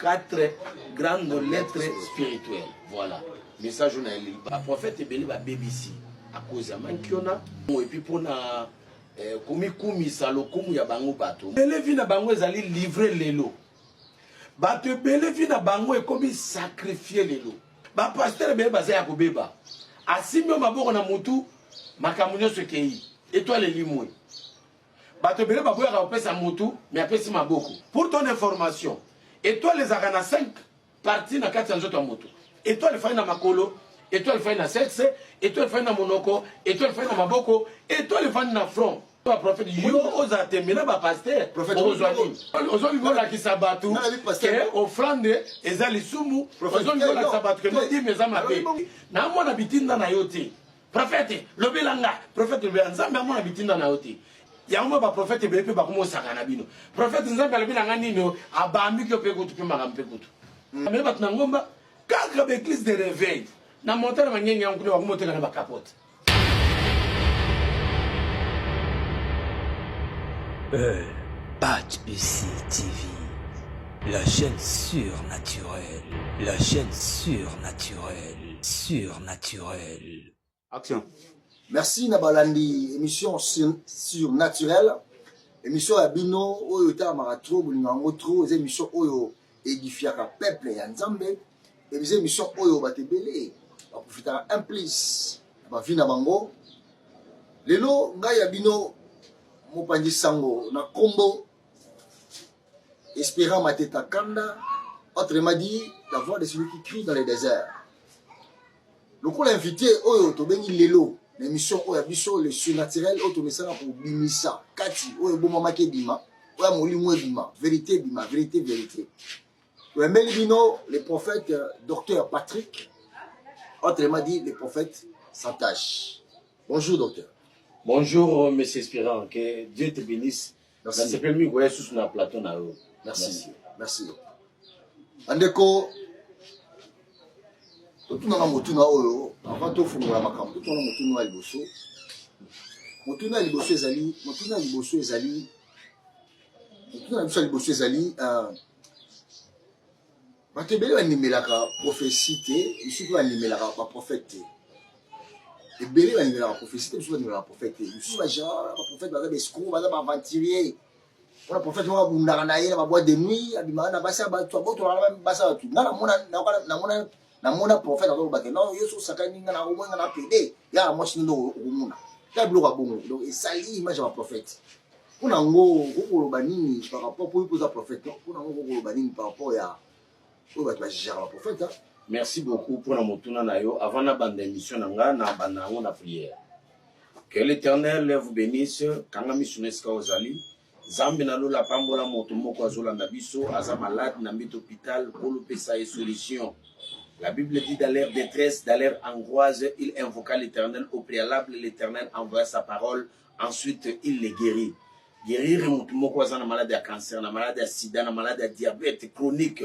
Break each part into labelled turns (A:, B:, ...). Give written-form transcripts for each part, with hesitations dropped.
A: 4 grandes lettres spirituelles. Voilà. Message on a lu. Le prophète Ebele va BBC à cause de Mankiona. Et puis pour na kumi salo kumu ya bango bato. Ebele vi na bango ezali livrer lelo. Bato ebele vi na bango e komi sacrifier lelo. Ba pasteur ebele baza ya kobeba. Asimio maboko na mutu makamunyo sekei. Étoile limwe. Bato ebele baboya ka opesa mutu mais apesi maboko. Pour ton information, étoile les agana 5 parties na kati ya nzoto ya mutu. Étoile fai na makolo, étoile fai na sexe, étoile fai na monoko, étoile fai na maboko, étoile fai na front. Le prophète yo oza temena ba pasteur prophète ozoli vola ki sabatu ke offrande ezali sumu ozoli vola ki sabatu ke modi meza mabe na mona bitinda na yote prophète lobelanga prophète nzambe amona bitinda na yote yango ba prophète bepe ba komo sakana bino prophète nzambe alobelanga nino abambi ko pe kutu pe makampe kutu mais bat na ngomba kaka be église de réveil na montagne manyenye yango ko motela na ba capote.
B: Patch UC TV, la chaîne surnaturelle, la chaîne surnaturelle, surnaturelle.
C: Action.
D: Merci Nabalandi, émission surnaturelle, émission Abino, Oyo Tamaratro, Bolingango Tro, émission Oyo édifiaka peuple et Nzambe, et les émissions Oyo Batebele, on profite un plus, ma vie Nabango, Lelo, Ngaya Bino, Mopanji Sango, na combo, espérant ma tête à Kanda, autrement dit, la voix de celui qui crie dans les déserts. Le coup l'invité, Oyo, Tobengi Lelo, l'émission Oyo Biso, le surnaturel, Oyo Messara pour Bimisa, Kati, Oyo Bomamake Bima, Oyo Molimwe Bima, vérité Bima, vérité, vérité. Oyo Melibino, le prophète docteur Patrick, autrement dit, le prophète Santache. Bonjour, docteur.
A: Bonjour, monsieur Espérant, que Dieu te bénisse.
D: Merci.
A: C'est permis que je sois sur le plateau.
D: Merci. Merci. Andeko, tout le monde a oyo, avant de faire la macam, tout le monde a liboso. Motuna liboso ezali, motuna liboso ezali, motuna liboso ezali. Batebele ba nimelaka prophétie te, ici ba nimelaka ba prophète. Et belé va niveler la prophétie, je suis la prophète. Je suis la prophète, des escrocs, des aventuriers. On a prophète, on a boundaranaye, on a boîte de nuit, on a bassé, on a bassé, na mona prophète, on a bassé. Non, yo so sakani na au moins on a pédé. Ya moi chino au mona. Ya bloc bon. Donc et sali image de prophète. On a ngo ko banini par rapport pour poser prophète. On a ngo banini par rapport à au va gérer la prophète.
A: Merci beaucoup pour la motuna nayo. Avant la bande d'émission, na prière. Que l'Éternel vous bénisse. Kangami suneska ozali. Zambi na lola pambola motomoko azola nabiso. Aza malade na mbit hôpital. Kolo pesa et solution. La Bible dit dans leur détresse, dans leur angoisse, il invoqua l'Éternel au préalable. L'Éternel envoya sa parole. Ensuite, il les guérit. Guérir motomoko aza na malade à cancer, na malade à sida, na malade à diabète chronique.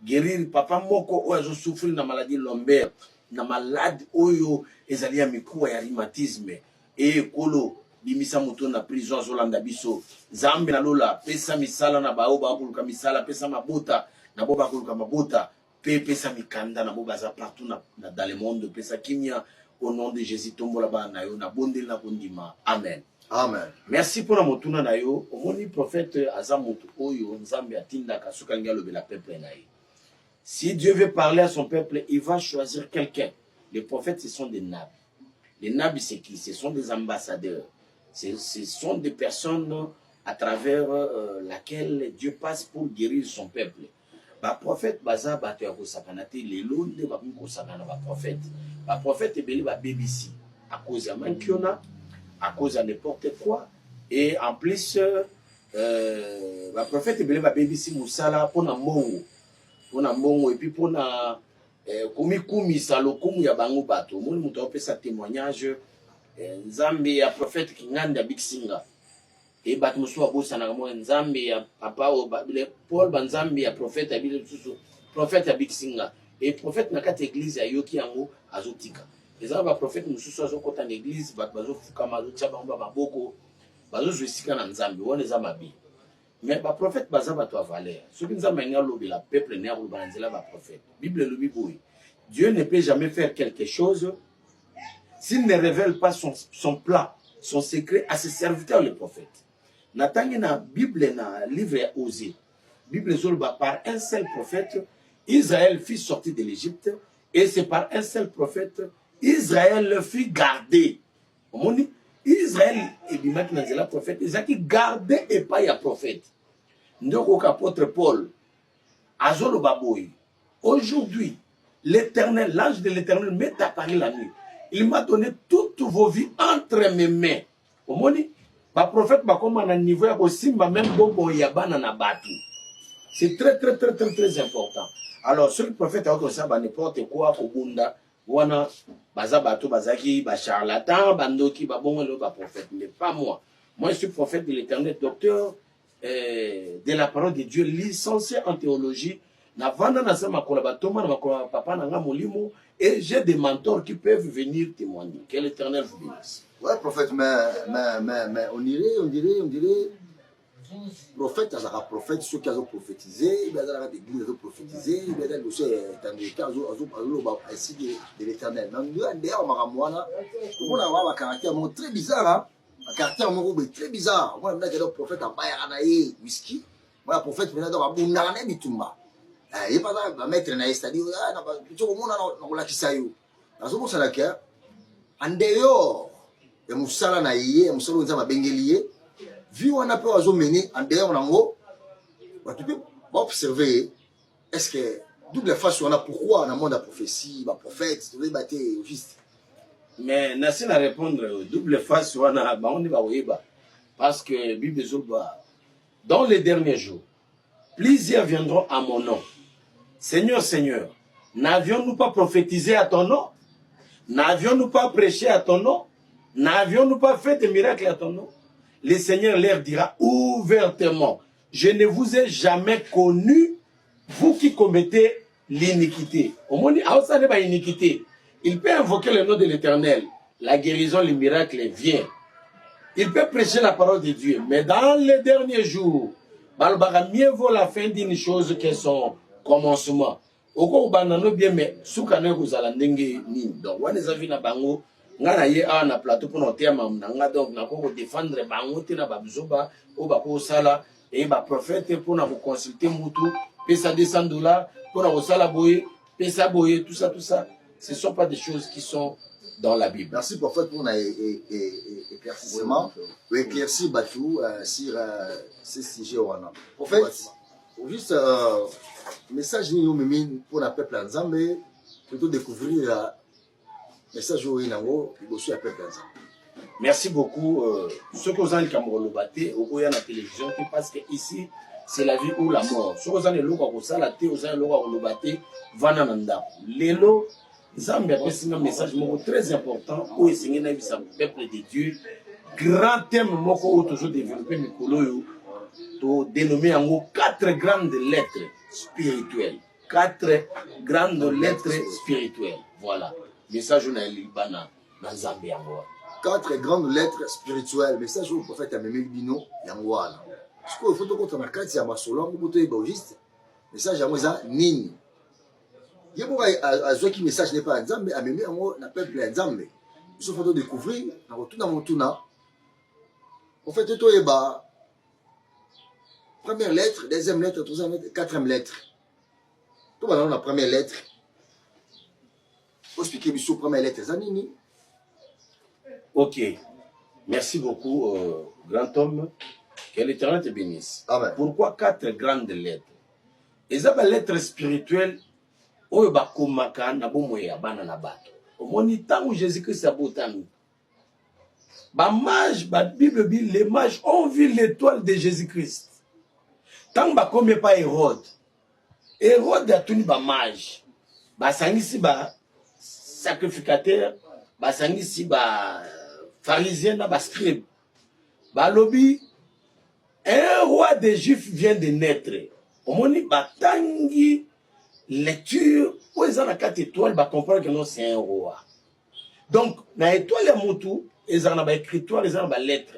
A: Guérir papa moko oyo souffrir na maladie lombaire na malade oyo ezali ya mikuwa ya rhumatisme e kolo bimisa moto na prison zolanda biso zambe na lola pesa misala na bao bakuluka misala pesa mabota na bo bakuluka mabota pe pesa mikanda na bo baza partout na dans le monde pesa kimia au nom de Jésus tombola ba na yo na bondeli na kondima amen.
D: Amen.
A: Merci pour la motuna na yo omoni prophète azamutu oyo nzambe atinda kasuka ngalo bela peuple na yo. Si Dieu veut parler à son peuple, il va choisir quelqu'un. Les prophètes, ce sont des nabis. Les nabis, c'est qui? Ce sont des ambassadeurs. Ce sont des personnes à travers laquelle Dieu passe pour guérir son peuple. Les prophètes, baza batu ya kosakanate, les londe ba kosakana ba prophète. Les prophètes ebeli ba BBC à cause de mankiona, à cause de n'importe quoi. Et en plus, les prophètes ebeli ba BBC musala pour na mongo. Pour na mbongo et puis pour na kumi salo kumu ya bango bato moni muto opesa témoignage nzambe ya prophète kinganda biksinga et bato muso abosa na mo nzambe ya papa o Paul banzambe ya prophète ya bile susu prophète ya biksinga et prophète na kati église ya yoki yango azotika ezaba ba prophète mususu azokota na église bato bazofuka mazo tshaba mba maboko bazozwisika na nzambe wona za mabi Mais le prophète baza ba toi valeur. Ce qui nous a mené le peuple né au banzela ba prophète. Bible le biboui. Dieu ne peut jamais faire quelque chose s'il ne révèle pas son plan, son secret à ses serviteurs les prophètes. Natangi na Bible na livre Osée. Bible zolba par un seul prophète, Israël fut sorti de l'Égypte et c'est par un seul prophète Israël fut gardé. Israël et bimak na prophète, ils ont gardé et pas ya prophète. Ndoko apôtre Paul azolo baboy. Aujourd'hui, l'Éternel, l'ange de l'Éternel m'est apparu la nuit. Il m'a donné toutes vos vies entre mes mains. Omoni, ba prophète ba comme à niveau ya simba même bobo ya bana na batu. C'est très important. Alors, ce prophète a comme ça ba n'importe quoi kobunda wana baza batu bazaki ba charlatan bandoki ba bongo le ba prophète, mais pas moi. Moi je suis prophète de l'Éternel, docteur de la parole de Dieu, licencié en théologie. Et j'ai des mentors qui peuvent venir témoigner. Que l'Éternel vous bénisse.
D: Ouais, prophète, mais on dirait, prophète, ça sera prophète, ceux qui ont prophétisé, il y a des églises qui ont prophétisé, il y a des choses de l'Éternel. D'ailleurs, on a un caractère très bizarre. Un caractère très bizarre. Moi, je suis un prophète à Bayaranaï, whisky. Moi, un prophète, je suis un Bounarane, Bitumba. Il n'y a pas de maître, c'est-à-dire, tout le monde a un kisayo. Dans ce cas, en dehors, il y a un moussala naïe, il y a un moussala bengelié. Vu on a pu mener en dehors, tu peux observer, est-ce que double face, on a pourquoi dans le monde de la prophétie, la prophète, tu veux battre juste.
A: Mais Nassi à répondre double face, on a parce que Bible dans les derniers jours, plusieurs viendront à mon nom. Seigneur, Seigneur, n'avions-nous pas prophétisé à ton nom? N'avions-nous pas prêché à ton nom? N'avions-nous pas fait des miracles à ton nom? Le Seigneur leur dira ouvertement, je ne vous ai jamais connu, vous qui commettez l'iniquité. Au monde, ça n'est pas iniquité. Il peut invoquer le nom de l'Éternel. La guérison, le miracle vient. Il peut prêcher la parole de Dieu. Mais dans les derniers jours, mieux vaut la fin d'une chose que son commencement. Oko banano bien mais soukane kozala ndenge ni. Donc wana zavi na bango ngana ye a na plateau pour noter mamnanga donc na ko défendre bango te na babuzoba o ba ko sala et ba prophète pour na ko consulter mutu pesa $200 pour na ko sala boye pesa boye tout ça ce sont pas des choses qui sont dans la Bible.
D: Merci prophète pour éclaircissement éclairci Batou sur ce sujet wana. Prophète juste message pour le peuple Nzambe plutôt découvrir message au Inango aussi le peuple Nzambe.
A: Merci beaucoup. Ce que vous avez Cameroun Lobaté, au la télévision, parce que ici c'est la vie ou la mort. Ce que vous avez la télé, vous avez Lobaté, Vanananda. Lélo, Nzambe a fait un message très important où il y a un peuple de Dieu. Grand thème moko toujours développé Mikolo dénommé en 4 grandes lettres spirituelles. 4 grandes lettres spirituelles. Voilà. Message na Libana na Zambie yango.
D: 4 grandes lettres spirituelles. Message au prophète Amemé Bino yango wana. Ce qu'il faut contre na kati ya masolo ngoto ébogiste. Message yango za nini. Yebo azoki message n'est pas Nzambe Amemé yango na peuple Nzambe. Il faut découvrir na rotuna motuna. En fait to yeba première lettre, deuxième lettre, troisième lettre, quatrième lettre. Tout dans la première lettre. Pour expliquer sur la première lettre, Zanini.
A: Ok. Merci beaucoup, grand homme. Que l'Éternel te bénisse.
D: Amen.
A: Pourquoi 4 grandes lettres? Et ça, les lettres spirituelles, oyo bakomaka na bomoya bana na bato. Omoni tango Jésus-Christ a botami. Ba mage, ba Bible, les mages ont vu l'étoile de Jésus-Christ. Tant ba comme pas Hérode. Hérode a tenu ba mage. Ba sangisi ba sacrificateur, ba sangisi ba pharisien na ba scribe. Ba lobby un roi des Juifs vient de naître. Omoni ba tangi lecture où ils ont la 4 étoiles ba comprendre que non c'est un roi. Donc na étoile ya mutu, ils ont ba écritoire, ils ont ba lettre.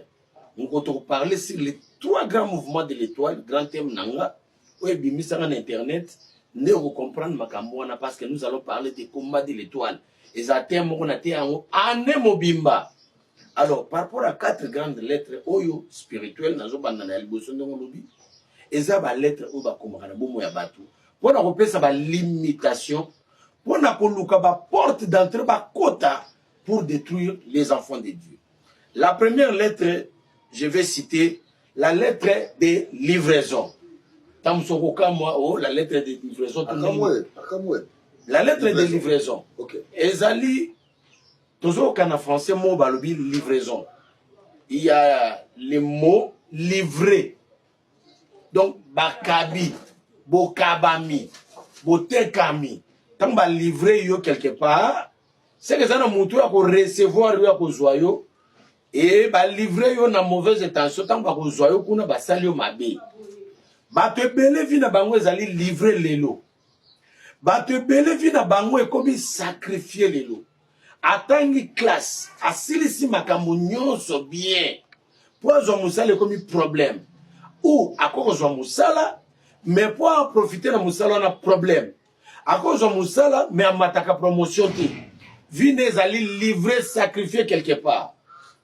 A: Donc quand on parle sur 3 grands mouvements de l'étoile, grand thème nanga, oui, bimis en internet, ne comprendre makamboana parce que nous allons parler des combats de l'étoile. Et ça thème on a été en anemobimba. Alors, par rapport à 4 grandes lettres, oyo spirituelles, nazo bandana elboso ndongo lobi. Et ça ba lettre o ba komara bomo ya batu. Pour na repérer ça ba limitation, pour na koluka ba porte d'entrée ba quota pour détruire les enfants de Dieu. La première lettre, je vais citer la lettre de livraison. La lettre de livraison. La lettre de livraison. Ezali, toujours qu'en français, mot balobi livraison. Il y a le mot livré. Donc, bakabi, bokabami, botekami. Tant que livrer yo quelque part, c'est que ça n'a montré à recevoir yo à joyau. Et ba livrer yo na mauvaise intention tant ba kozoyo kuna ba salio mabe. Ba te bele vi na bango ezali livrer lelo. Ba te bele vi na bango e komi sacrifier lelo. Atangi classe, asilisi makambo nyonso bien. Pour zo musala komi problème. Ou akoko zo musala mais pour profiter na musala na problème. Akoko zo musala mais amataka promotion te. Vine ezali livrer sacrifier quelque part.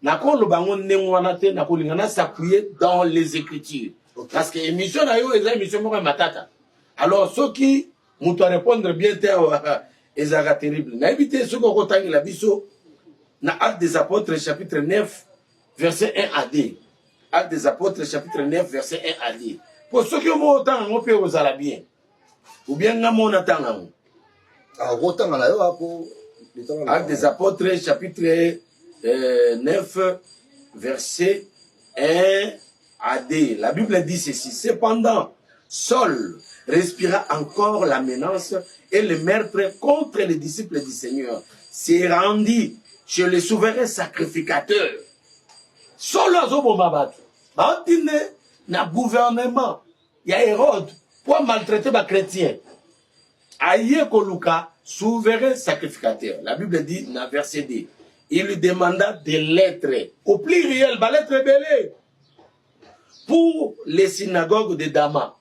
A: Nakon le bangon nenwanate nakolingana s'appuyer dans les écritures. Parce que émission na yo eza émission moko matata. Alors ceux qui m'ont répondre bien ezaka terrible. Na éviter ceux qui ont la biso na Actes des Apôtres chapitre 9 verset 1 à 2. Actes des Apôtres chapitre 9 verset 1 à 2. Pour ceux qui ont autant on peut aux ala bien. Ou bien ngamo na tanga.
D: Ah autant na yo ako
A: Actes des Apôtres chapitre 9, verset 1 à 2. La Bible dit ceci. Cependant, Saul respira encore la menace et le meurtre contre les disciples du Seigneur s'est rendu chez le souverain sacrificateur. Saul a zobomabatu. Bantine na gouvernement. Il y a Hérode pour maltraiter les chrétiens. Aïe koluka, souverain sacrificateur. La Bible dit dans verset 2. Il lui demanda des lettres, au pluriel, des lettres belées, pour les synagogues de Damas,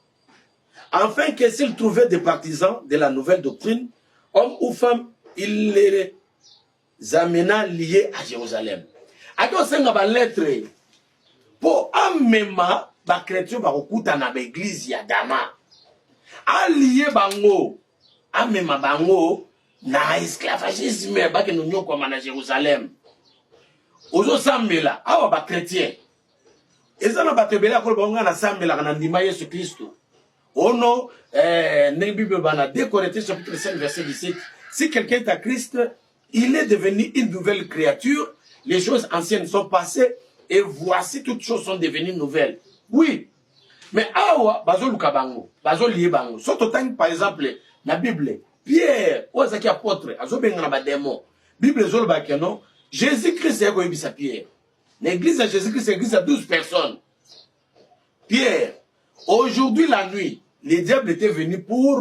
A: afin que s'il trouvait des partisans de la nouvelle doctrine, hommes ou femmes, il les amena liés à Jérusalem. Alors, c'est une lettre pour amema, les chrétiens vont dans l'église de Damas. Allié bango, amema bango, na esclavagisme ba ke nous nyoko na Jérusalem. Ozo sambela awa ba chrétien. Ezana ba tebela ko ba ngana sambela na ndima Yesu Kristo. Ono ne Bible bana 2 Corinthiens chapitre 5 verset 17. Si quelqu'un est à Christ, il est devenu une nouvelle créature. Les choses anciennes sont passées et voici toutes choses sont devenues nouvelles. Oui. Mais awa bazo lukabango, bazo lié bango. Surtout par exemple na Bible Pierre, Ozaki apôtre, azobenga ba démon. Bible zolba keno, Jésus-Christ est goyebisa Pierre. L'église de Jésus-Christ, c'est l'église à 12 personnes. Pierre, aujourd'hui la nuit, les diables étaient venus pour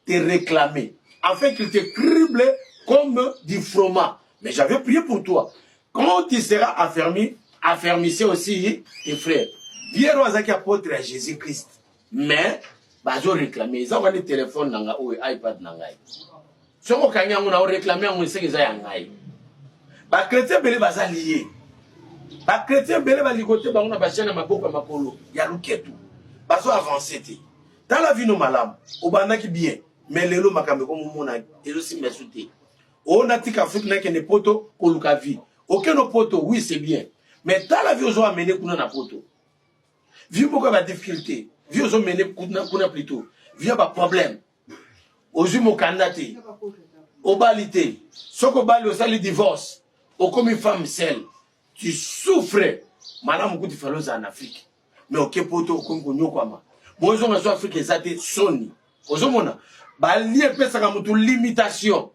A: te réclamer, afin qu'ils te criblent comme du froment. Mais j'avais prié pour toi. Quand tu seras affermi, affermissez aussi tes frères. Pierre Ozaki apôtre à Jésus-Christ. Mais bazo réclamer, ils ont des téléphones nanga ou iPad nanga. Soko kanya ngona o réclamer ngwe sekeza ya ngai. Ba chrétien belé baza lié. Ba chrétien belé ba likoté ba ngona ba chana maboko makolo ya luketu. Bazo avancer té. Dans la vie no malam, o bandaki bien, mais lelo makambe ko mona elo si mesuté. On a tika Afrique na kene poto ko luka vie. Aucun poto, oui c'est bien. Mais dans la vie ozo amener kuna na poto. Vie beaucoup ba difficulté. Vieux ont mené kuna plutôt. Vieux pas problème. Aux humains candidatés. Au balité. Soko bali au sali divorce. Au comme une femme seule. Tu souffres. Madame beaucoup de fellows en Afrique. Mais au kepoto comme konyo kwama. Moi ils ont en Afrique ezate soni. Aux hommes bali pesa ka mutu limitation.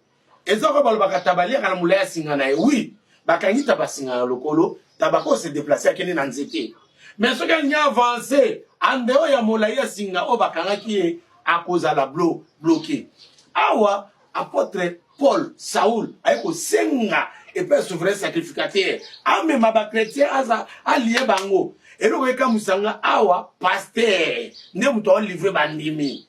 A: Ezoko balo bakatabali kana mulaya singana. Oui. Bakangita basinga lokolo. Tabako se déplacer à kene na nzete. Mais ce qu'il y a avancé, en dehors ya molaya singa obakanga qui à cause à la bloqué. Awa apôtre Paul, Saoul, ayeko senga et père souverain sacrificateur. Ame maba chrétien aza allié bango. eloko eka musanga awa pasteur nde muto livrer bandimi